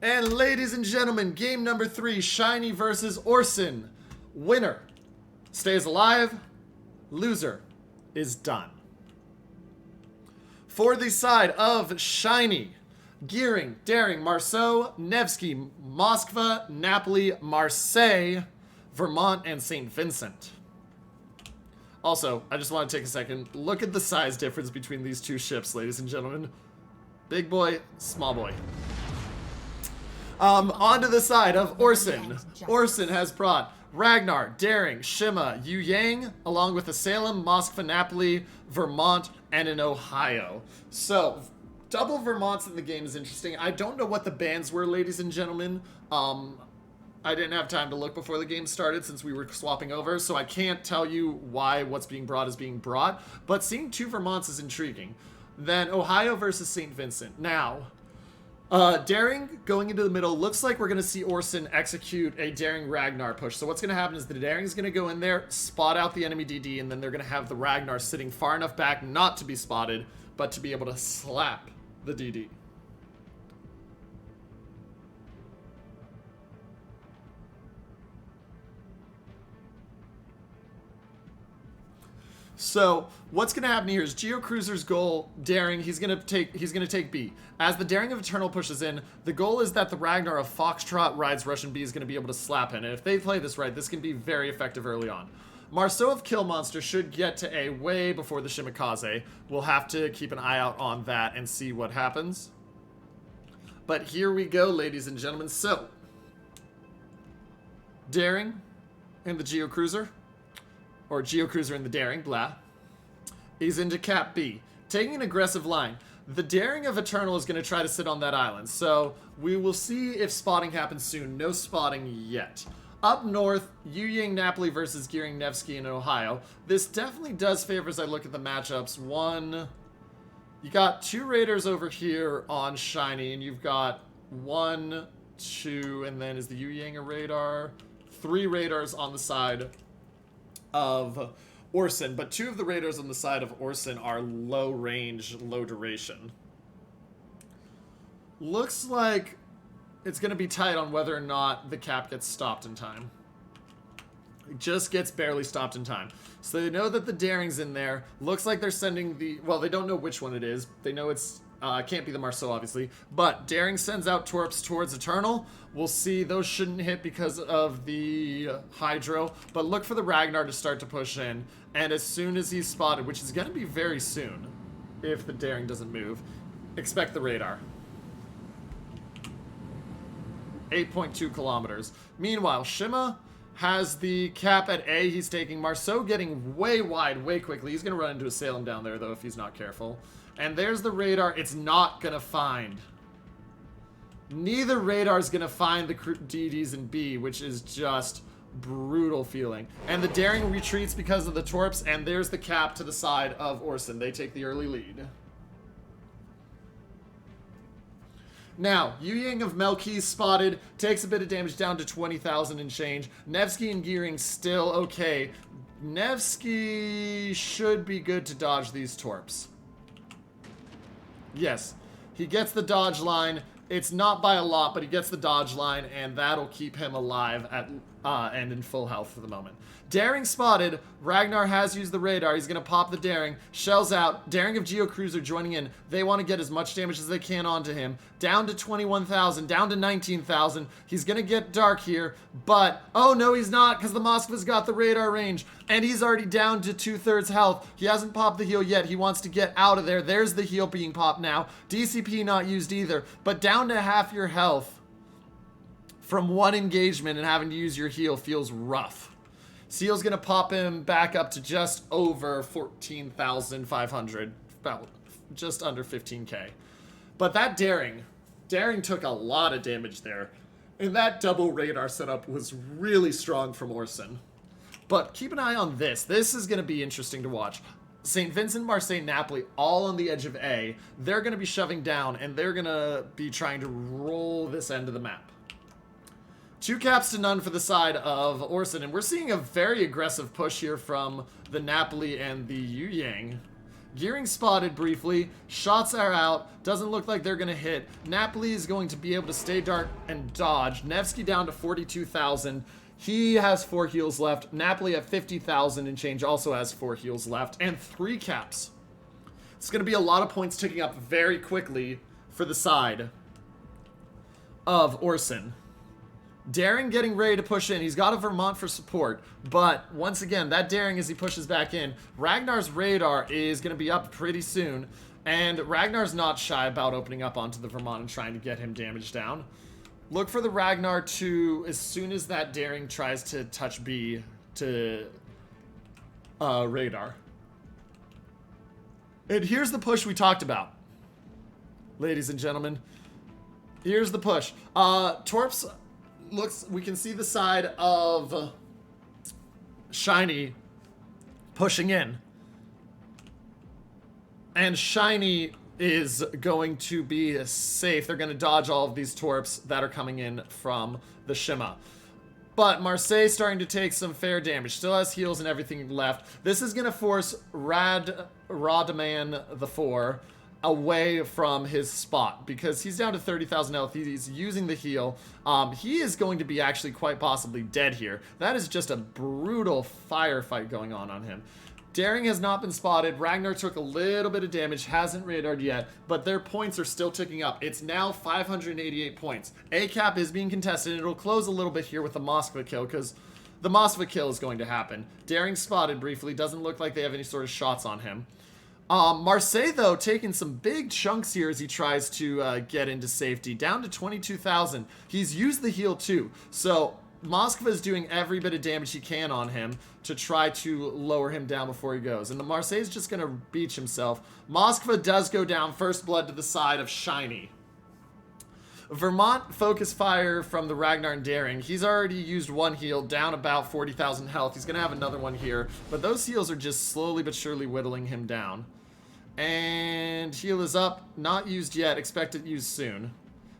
And ladies and gentlemen, game number 3, Shiny versus ORCEN. Winner stays alive, loser is done. For the side of Shiny, Gearing, Daring, Marceau, Nevsky, Moskva, Napoli, Marseille, Vermont, and St. Vincent. Also, I just want to take a second. Look at the size difference between these two ships, ladies and gentlemen. Big boy, small boy. Onto the side of ORCEN. ORCEN has brought Ragnar, Daring, Shima, Yu Yang, along with a Salem, Moskva, Napoli, Vermont, and an Ohio. So, double Vermonts in the game is interesting. I don't know what the bans were, ladies and gentlemen. I didn't have time to look before the game started since we were swapping over, so I can't tell you why what's being brought is being brought. But seeing 2 Vermonts is intriguing. Then Ohio versus St. Vincent. Now, Daring going into the middle. Looks like we're going to see ORCEN execute a Daring Ragnar push. So what's going to happen is the Daring is going to go in there, spot out the enemy DD, and then they're going to have the Ragnar sitting far enough back not to be spotted, but to be able to slap the DD. So what's going to happen here is GeoCruiser's goal, Daring, he's going to take B. As the Daring of Eternal pushes in, the goal is that the Ragnar of Foxtrot rides Russian B is going to be able to slap him. And if they play this right, this can be very effective early on. Marceau of Kill Monster should get to A way before the Shimikaze. We'll have to keep an eye out on that and see what happens. But here we go, ladies and gentlemen. So, Daring and the GeoCruiser. Or GeoCruiser and the Daring, blah. He's into Cap B. Taking an aggressive line. The Daring of Eternal is going to try to sit on that island. So we will see if spotting happens soon. No spotting yet. Up north, Yu Yang Napoli versus Gearing Nevsky in Ohio. This definitely does favor as I look at the matchups. One, you got 2 Raiders over here on Shiny, and you've got 1, 2, and then is the Yu Yang a radar? 3 radars on the side of ORCEN, but 2 of the radars on the side of ORCEN are low range, low duration. Looks like it's going to be tight on whether or not the cap gets stopped in time. It just gets barely stopped in time. So they know that the Daring's in there. Looks like they're sending the... Well, they don't know which one it is. They know it's... can't be the Marceau, obviously. But Daring sends out Torps towards Eternal. We'll see. Those shouldn't hit because of the Hydro. But look for the Ragnar to start to push in. And as soon as he's spotted, which is going to be very soon, if the Daring doesn't move, expect the radar. 8.2 kilometers. Meanwhile, Shima has the cap at A. He's taking Marceau getting way wide, way quickly. He's going to run into a Salem down there, though, if he's not careful. And there's the radar. It's not going to find. Neither radar's going to find the DDs in B, which is just brutal feeling. And the Daring retreats because of the Torps, and there's the cap to the side of ORCEN. They take the early lead. Now, Yu Yang of Melky spotted, takes a bit of damage down to 20,000 and change. Nevsky and Gearing still okay. Nevsky should be good to dodge these Torps. Yes, he gets the dodge line. It's not by a lot, but he gets the dodge line, and that'll keep him alive at and in full health for the moment. Daring spotted. Ragnar has used the radar. He's going to pop the Daring. Shells out. Daring of GeoCruiser joining in. They want to get as much damage as they can onto him. Down to 21,000. Down to 19,000. He's going to get dark here. But, oh no, he's not, because the Moskva's got the radar range. And he's already down to 2/3 health. He hasn't popped the heal yet. He wants to get out of there. There's the heal being popped now. DCP not used either. But down to half your health from one engagement and having to use your heal feels rough. Seal's going to pop him back up to just over 14,500, about just under 15k. But that Daring took a lot of damage there. And that double radar setup was really strong from ORCEN. But keep an eye on this. This is going to be interesting to watch. St. Vincent, Marseille, Napoli, all on the edge of A. They're going to be shoving down, and they're going to be trying to roll this end of the map. 2 caps to none for the side of ORCEN, and we're seeing a very aggressive push here from the Napoli and the Yu Yang. Gearing spotted briefly. Shots are out. Doesn't look like they're going to hit. Napoli is going to be able to stay dark and dodge. Nevsky down to 42,000. He has 4 heals left. Napoli at 50,000 and change also has 4 heals left. And 3 caps. It's going to be a lot of points ticking up very quickly for the side of ORCEN. Daring getting ready to push in. He's got a Vermont for support. But once again, that Daring as he pushes back in. Ragnar's radar is going to be up pretty soon. And Ragnar's not shy about opening up onto the Vermont and trying to get him damage down. Look for the Ragnar to, as soon as that Daring tries to touch B to radar. And here's the push we talked about. Ladies and gentlemen. Here's the push. Torps looks, we can see the side of Shiny pushing in. And Shiny is going to be safe. They're going to dodge all of these Torps that are coming in from the Shima. But Marseille starting to take some fair damage. Still has heals and everything left. This is going to force Radaman the 4 away from his spot because he's down to 30,000 health. He's using the heal. He is going to be actually quite possibly dead here. That is just a brutal firefight going on him. Daring has not been spotted. Ragnar took a little bit of damage, hasn't radared yet, but their points are still ticking up. It's now 588 points. A cap is being contested, and it'll close a little bit here with the Moskva kill, because the Moskva kill is going to happen. Daring spotted briefly. Doesn't look like they have any sort of shots on him. Marseille, though, taking some big chunks here as he tries to get into safety. Down to 22,000. He's used the heal, too. So Moskva is doing every bit of damage he can on him to try to lower him down before he goes. And the Marseille is just going to beach himself. Moskva does go down. First blood to the side of Shiny. Vermont focus fire from the Ragnar and Daring. He's already used 1 heal, down about 40,000 health. He's going to have another one here. But those heals are just slowly but surely whittling him down. And heal is up. Not used yet. Expected used soon.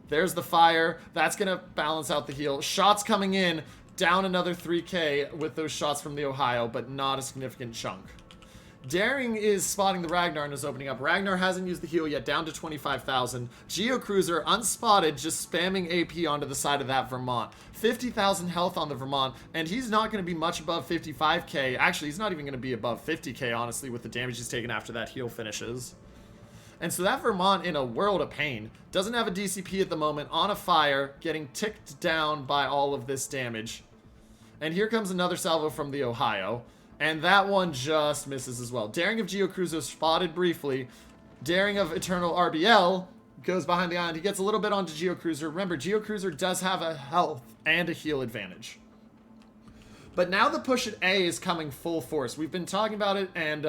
There's the fire. That's going to balance out the heal. Shots coming in. Down another 3k with those shots from the Ohio, but not a significant chunk. Daring is spotting the Ragnar and is opening up. Ragnar hasn't used the heal yet, down to 25,000. Geocruiser, unspotted, just spamming AP onto the side of that Vermont. 50,000 health on the Vermont, and he's not going to be much above 55k. Actually, he's not even going to be above 50k, honestly, with the damage he's taken after that heal finishes. And so that Vermont in a world of pain. Doesn't have a DCP at the moment, on a fire, getting ticked down by all of this damage. And here comes another salvo from the Ohio. And that one just misses as well. Daring of Geocruiser spotted briefly. Daring of Eternal RBL goes behind the island. He gets a little bit onto Geocruiser. Remember, Geocruiser does have a health and a heal advantage. But now the push at A is coming full force. We've been talking about it, and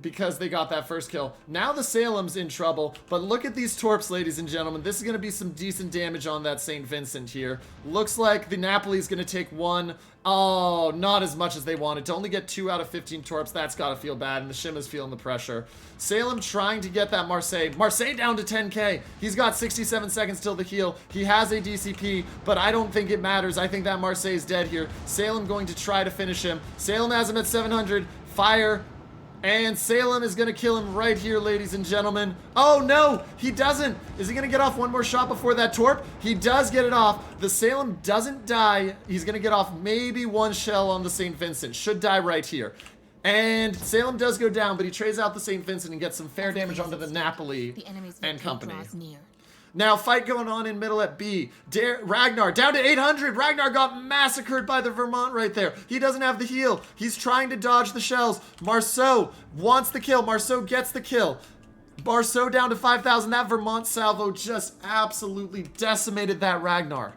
because they got that first kill. Now the Salem's in trouble, but look at these Torps, ladies and gentlemen. This is going to be some decent damage on that St. Vincent here. Looks like the Napoli's going to take 1. Oh, not as much as they wanted. To only get 2 out of 15 Torps, that's got to feel bad, and the Shima's feeling the pressure. Salem trying to get that Marseille. Marseille down to 10k. He's got 67 seconds till the heal. He has a DCP, but I don't think it matters. I think that Marseille is dead here. Salem going to try to finish him. Salem has him at 700. Fire. And Salem is going to kill him right here, ladies and gentlemen. Oh, no, he doesn't. Is he going to get off one more shot before that Torp? He does get it off. The Salem doesn't die. He's going to get off maybe 1 shell on the St. Vincent. Should die right here. And Salem does go down, but he trades out the St. Vincent and gets some fair damage onto the Napoli and company. Now, fight going on in middle at B. Ragnar, down to 800. Ragnar got massacred by the Vermont right there. He doesn't have the heal. He's trying to dodge the shells. Marceau wants the kill. Marceau gets the kill. Marceau down to 5,000. That Vermont salvo just absolutely decimated that Ragnar.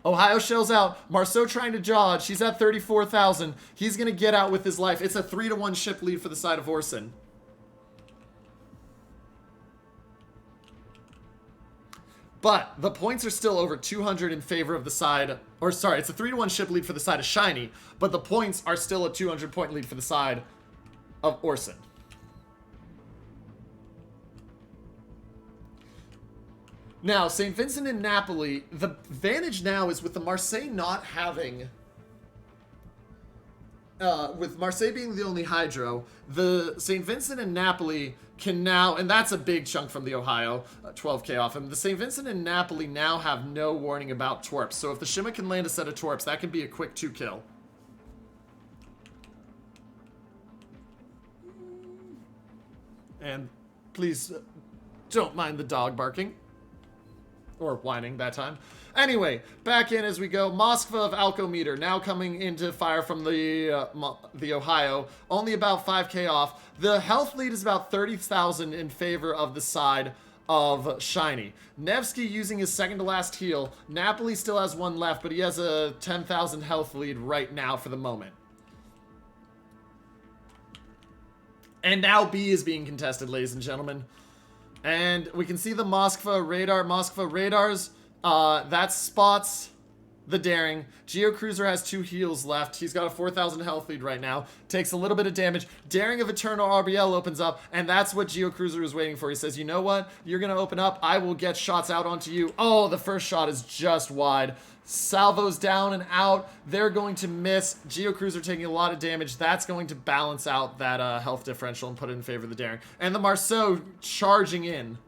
Ohio shells out. Marceau trying to dodge. He's at 34,000. He's going to get out with his life. It's a 3-1 ship lead for the side of ORCEN. But the points are still over 200 in favor of the side, or sorry, it's a 3-1 ship lead for the side of Shiny, but the points are still a 200-point lead for the side of ORCEN. Now, St. Vincent and Napoli, the advantage now is with the Marseille not having with Marseille being the only hydro, the St. Vincent and Napoli can now, and that's a big chunk from the Ohio, 12k off him. The St. Vincent and Napoli now have no warning about Torps. So if the Shima can land a set of Torps, that can be a quick 2-kill. And please don't mind the dog barking. Or whining that time. Anyway, back in as we go. Moskva of Alcometer now coming into fire from the Ohio. Only about 5k off. The health lead is about 30,000 in favor of the side of Shiny. Nevsky using his second to last heal. Napoli still has one left, but he has a 10,000 health lead right now for the moment. And now B is being contested, ladies and gentlemen. And we can see the Moskva radar. Moskva radars, that spots the Daring. Geocruiser has 2 heals left. He's got a 4,000 health lead right now. Takes a little bit of damage. Daring of Eternal RBL opens up, and that's what Geocruiser is waiting for. He says, you know what? You're going to open up. I will get shots out onto you. Oh, the first shot is just wide. Salvo's down and out. They're going to miss. Geocruiser taking a lot of damage. That's going to balance out that health differential and put it in favor of the Daring. And the Marceau charging in.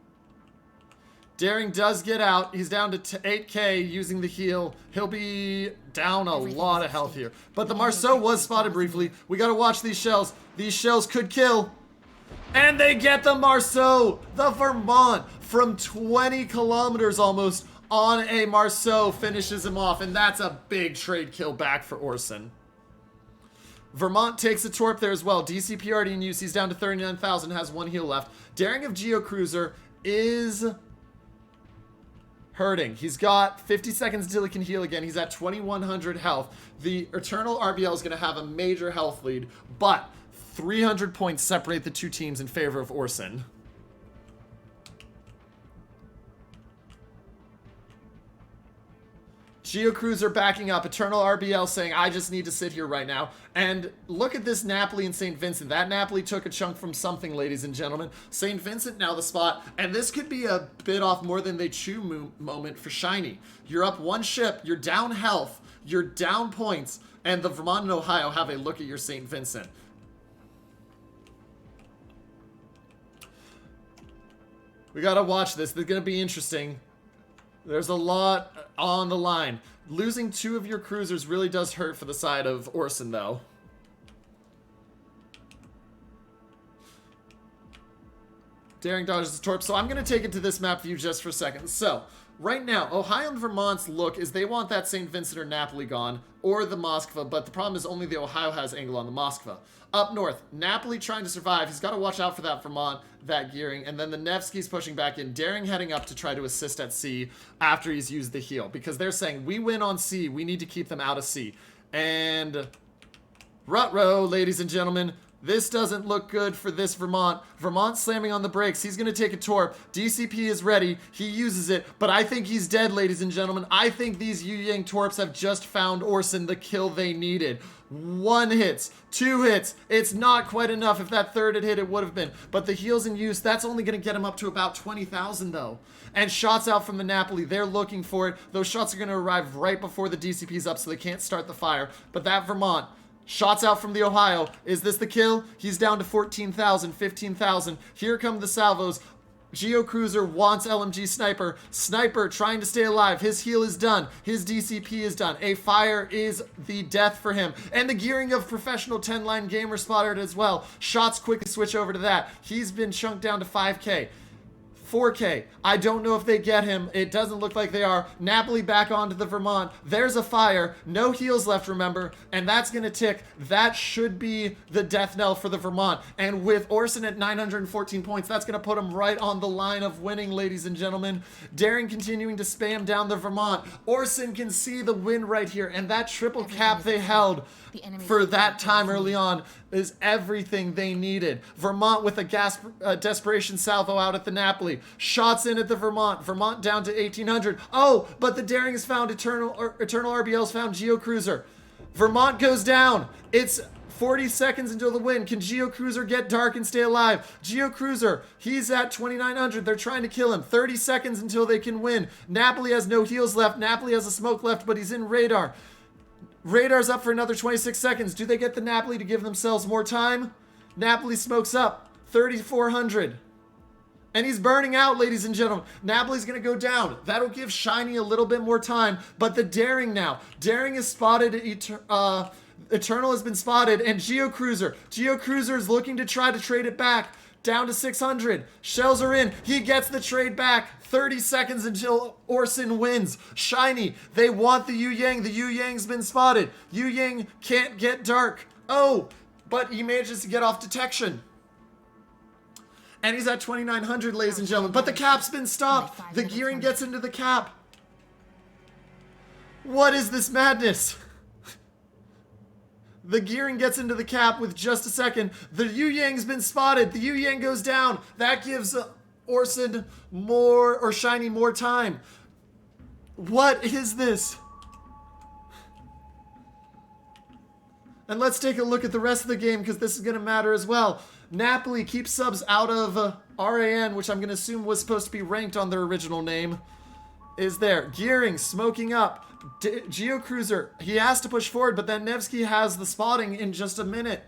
Daring does get out. He's down to 8k using the heal. He'll be down a lot of health here. But the Marceau was spotted briefly. We got to watch these shells. These shells could kill. And they get the Marceau. The Vermont from 20 kilometers almost on a Marceau finishes him off. And that's a big trade kill back for ORCEN. Vermont takes a Torp there as well. DCP already in use. He's down to 39,000. Has 1 heal left. Daring of Geocruiser is hurting. He's got 50 seconds until he can heal again. He's at 2,100 health. The Eternal RBL is going to have a major health lead, but 300 points separate the two teams in favor of ORCEN. Geocruiser backing up. Eternal RBL saying, I just need to sit here right now. And look at this Napoli and St. Vincent. That Napoli took a chunk from something, ladies and gentlemen. St. Vincent now the spot. And this could be a bit off more than they chew moment for Shiny. You're up 1 ship. You're down health. You're down points. And the Vermont and Ohio have a look at your St. Vincent. We gotta watch this. This is gonna be interesting. There's a lot on the line. Losing 2 of your cruisers really does hurt for the side of ORCEN, though. Daring dodges the Torp. So I'm going to take it to this map view just for a second. So, right now, Ohio and Vermont's look is they want that St. Vincent or Napoli gone, or the Moskva, but the problem is only the Ohio has angle on the Moskva. Up north, Napoli trying to survive. He's got to watch out for that Vermont, that gearing, and then the Nevsky's pushing back in. Daring heading up to try to assist at C after he's used the heal, because they're saying, we win on C, we need to keep them out of C. And Rutro, ladies and gentlemen, this doesn't look good for this Vermont. Vermont slamming on the brakes. He's going to take a Torp. DCP is ready. He uses it, but I think he's dead, ladies and gentlemen. I think these Yu Yang Torps have just found ORCEN the kill they needed. 1 hit, 2 hits. It's not quite enough. If that third had hit, it would have been. But the heals in use, that's only going to get him up to about 20,000, though. And shots out from the Napoli. They're looking for it. Those shots are going to arrive right before the DCP's up, so they can't start the fire. But that Vermont, shots out from the Ohio. Is this the kill? He's down to 14,000, 15,000. Here come the salvos. Geocruiser wants LMG Sniper. Sniper trying to stay alive. His heal is done. His DCP is done. A fire is the death for him. And the gearing of professional 10-line gamer spotted as well. Shots quick switch over to that. He's been chunked down to 5k. 4k. I don't know if they get him. It doesn't look like they are. Napoli back onto the Vermont. There's a fire. No heals left, remember. And that's going to tick. That should be the death knell for the Vermont. And with ORCEN at 914 points, that's going to put him right on the line of winning, ladies and gentlemen. Daring continuing to spam down the Vermont. ORCEN can see the win right here. And that triple cap they held for that time early on is everything they needed. Vermont with a desperation salvo out at the Napoli. Shots in at the Vermont. Vermont down to 1,800. Oh, but the Daring has found Eternal RBL's found Geocruiser. Vermont goes down. It's 40 seconds until the win. Can Geocruiser get dark and stay alive? Geocruiser, he's at 2,900. They're trying to kill him. 30 seconds until they can win. Napoli has no heals left. Napoli has a smoke left, but he's in radar. Radar's up for another 26 seconds. Do they get the Napoli to give themselves more time? Napoli smokes up. 3,400. And he's burning out, ladies and gentlemen. Napoli's going to go down. That'll give Shiny a little bit more time. But the Daring now. Daring is spotted. Eternal has been spotted. And Geocruiser. Geocruiser is looking to try to trade it back. Down to 600. Shells are in. He gets the trade back. 30 seconds until ORCEN wins. Shiny. They want the Yu Yang. The Yu Yang's been spotted. Yu Yang can't get dark. Oh, but he manages to get off detection. And he's at 2,900, ladies and gentlemen. But the cap's been stopped. The gearing gets into the cap. What is this madness? The gearing gets into the cap with just a second. The Yu Yang's been spotted. The Yu Yang goes down. That gives ORCEN more, or Shiny more time. What is this? And let's take a look at the rest of the game because this is going to matter as well. Napoli keeps subs out of RAN, which I'm going to assume was supposed to be ranked on their original name, is there. Gearing, smoking up. Geocruiser, he has to push forward, but then Nevsky has the spotting in just a minute.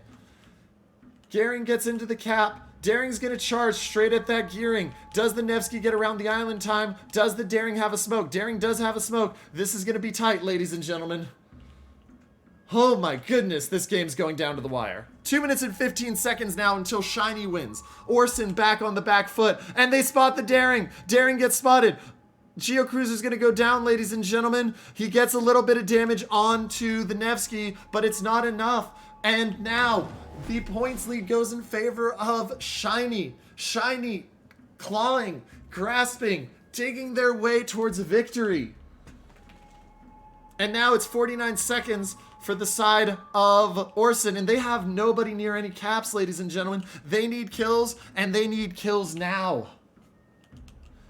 Gearing gets into the cap. Daring's going to charge straight at that Gearing. Does the Nevsky get around the island time? Does the Daring have a smoke? Daring does have a smoke. This is going to be tight, ladies and gentlemen. Oh my goodness, this game's going down to the wire. 2 minutes and 15 seconds now until Shiny wins. ORCEN back on the back foot, and they spot the Daring. Daring gets spotted. Geocruiser's gonna go down, ladies and gentlemen. He gets a little bit of damage onto the Nevsky, but it's not enough. And now, the points lead goes in favor of Shiny. Shiny clawing, grasping, digging their way towards a victory. And now it's 49 seconds for the side of ORCEN, and they have nobody near any caps, ladies and gentlemen. They need kills, and they need kills now.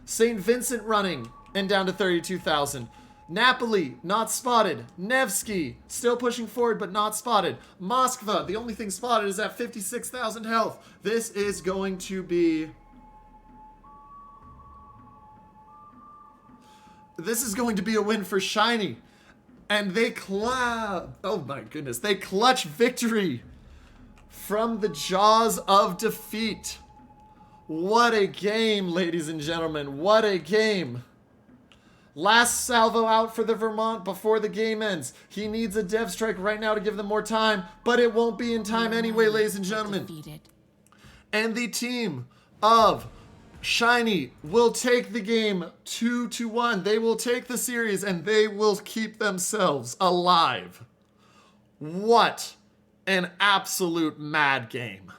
St. Vincent running, and down to 32,000. Napoli, not spotted. Nevsky, still pushing forward, but not spotted. Moskva, the only thing spotted is at 56,000 health. This is going to be... This is going to be a win for Shiny. And they oh my goodness, they clutch victory from the jaws of defeat. What a game, ladies and gentlemen, what a game. Last salvo out for the Vermont before the game ends. He needs a dev strike right now to give them more time, but it won't be in time anyway, ladies and gentlemen. And the team of Shiny will take the game 2-1. They will take the series and they will keep themselves alive. What an absolute mad game.